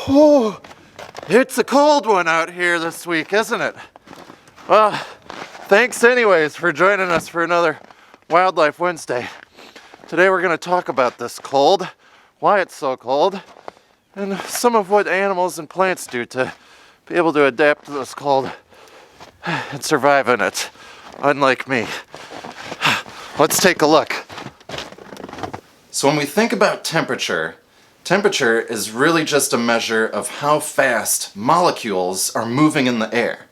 Oh, it's a cold one out here this week, isn't it? Well, thanks anyways for joining us for another Wildlife Wednesday. Today we're going to talk about this cold, why it's so cold, and some of what animals and plants do to be able to adapt to this cold and survive in it, unlike me. Let's take a look. So when we think about temperature is really just a measure of how fast molecules are moving in the air.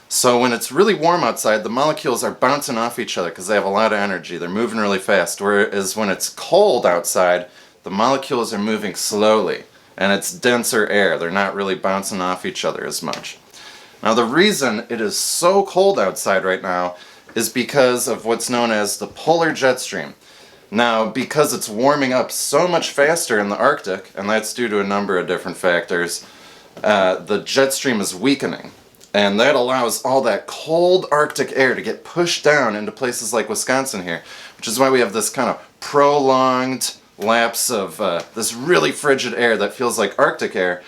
So when it's really warm outside, the molecules are bouncing off each other because they have a lot of energy. They're moving really fast. Whereas when it's cold outside, the molecules are moving slowly and it's denser air. They're not really bouncing off each other as much. Now the reason it is so cold outside right now is because of what's known as the polar jet stream. Now, because it's warming up so much faster in the Arctic, and that's due to a number of different factors, the jet stream is weakening. And that allows all that cold Arctic air to get pushed down into places like Wisconsin here, which is why we have this kind of prolonged lapse of this really frigid air that feels like Arctic air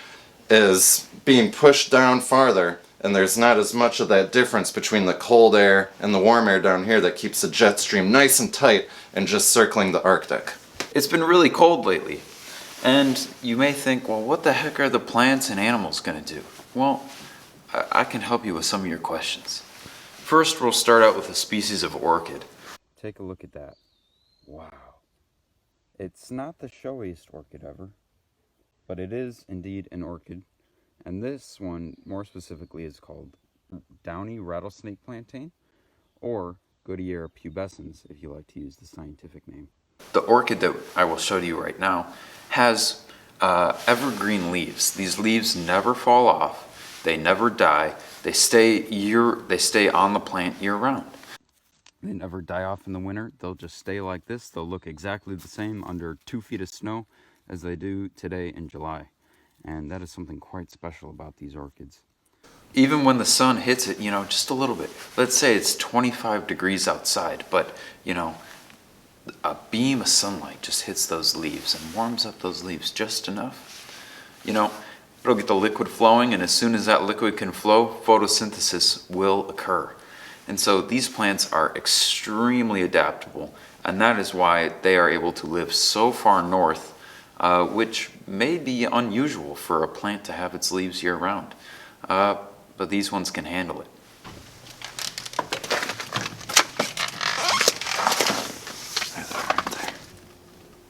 is being pushed down farther, and there's not as much of that difference between the cold air and the warm air down here that keeps the jet stream nice and tight and just circling the Arctic. It's been really cold lately, and you may think, well, what the heck are the plants and animals going to do? Well, I can help you with some of your questions. First, we'll start out with a species of orchid. Take a look at that. Wow. It's not the showiest orchid ever, but it is indeed an orchid. And this one, more specifically, is called downy rattlesnake plantain, or Goodyear pubescens, if you like to use the scientific name. The orchid that I will show you right now has evergreen leaves. These leaves never fall off. They never die. They stay on the plant year-round. They never die off in the winter. They'll just stay like this. They'll look exactly the same under 2 feet of snow as they do today in July. And that is something quite special about these orchids. Even when the sun hits it, just a little bit. Let's say it's 25 degrees outside, but, a beam of sunlight just hits those leaves and warms up those leaves just enough. It'll get the liquid flowing, and as soon as that liquid can flow, photosynthesis will occur. And so these plants are extremely adaptable, and that is why they are able to live so far north, which may be unusual for a plant to have its leaves year-round. But these ones can handle it.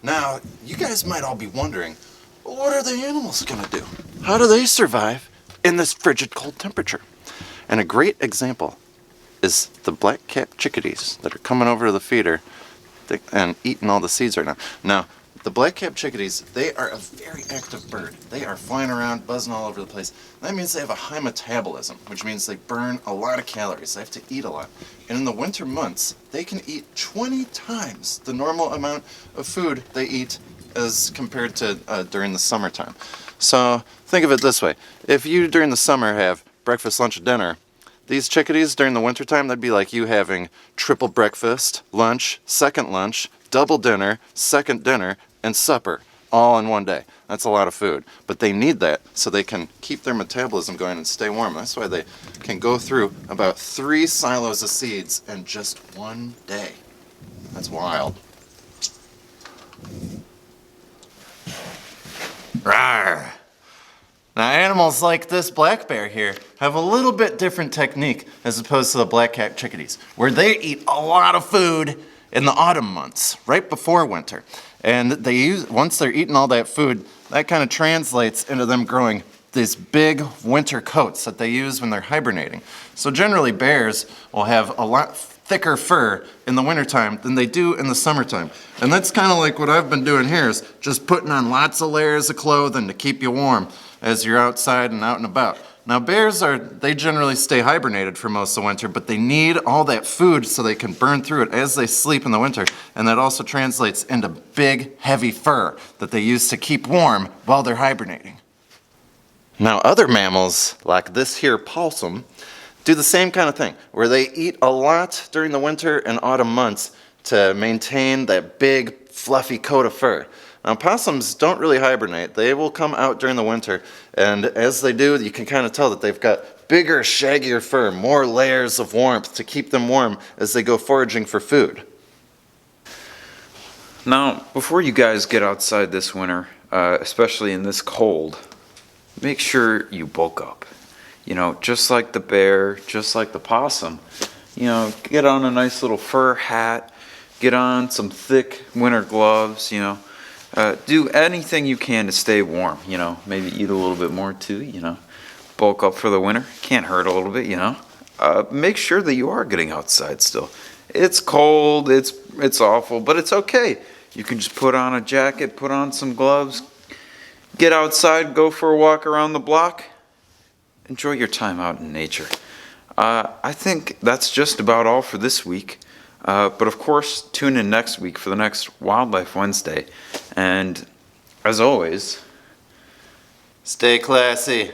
Now, you guys might all be wondering, well, what are the animals going to do? How do they survive in this frigid cold temperature? And a great example is the black-capped chickadees that are coming over to the feeder and eating all the seeds right now. Now, the black-capped chickadees, they are a very active bird. They are flying around, buzzing all over the place. That means they have a high metabolism, which means they burn a lot of calories. They have to eat a lot. And in the winter months, they can eat 20 times the normal amount of food they eat as compared to during the summertime. So think of it this way. If you, during the summer, have breakfast, lunch, and dinner, these chickadees, during the wintertime, that'd be like you having triple breakfast, lunch, second lunch, double dinner, second dinner, and supper, all in one day. That's a lot of food. But they need that so they can keep their metabolism going and stay warm. That's why they can go through about 3 silos of seeds in just one day. That's wild. Rawr. Now animals like this black bear here have a little bit different technique as opposed to the black-capped chickadees, where they eat a lot of food in the autumn months, right before winter. And once they're eating all that food, that kind of translates into them growing these big winter coats that they use when they're hibernating. So generally bears will have a lot thicker fur in the wintertime than they do in the summertime. And that's kind of like what I've been doing here, is just putting on lots of layers of clothing to keep you warm as you're outside and out and about. Now bears they generally stay hibernated for most of the winter, but they need all that food so they can burn through it as they sleep in the winter, and that also translates into big, heavy fur that they use to keep warm while they're hibernating. Now other mammals, like this here Pulsum, do the same kind of thing, where they eat a lot during the winter and autumn months to maintain that big, fluffy coat of fur. Now, possums don't really hibernate. They will come out during the winter, and as they do, you can kind of tell that they've got bigger, shaggier fur, more layers of warmth to keep them warm as they go foraging for food. Now, before you guys get outside this winter, especially in this cold, make sure you bulk up. You know, just like the bear, just like the possum, you know, get on a nice little fur hat, get on some thick winter gloves, you know, do anything you can to stay warm, you know, maybe eat a little bit more too, you know, bulk up for the winter, can't hurt a little bit, you know. Make sure that you are getting outside still. It's cold, it's awful, but it's okay. You can just put on a jacket, put on some gloves, get outside, go for a walk around the block. Enjoy your time out in nature. I think that's just about all for this week. But of course, tune in next week for the next Wildlife Wednesday. And as always, Stay classy.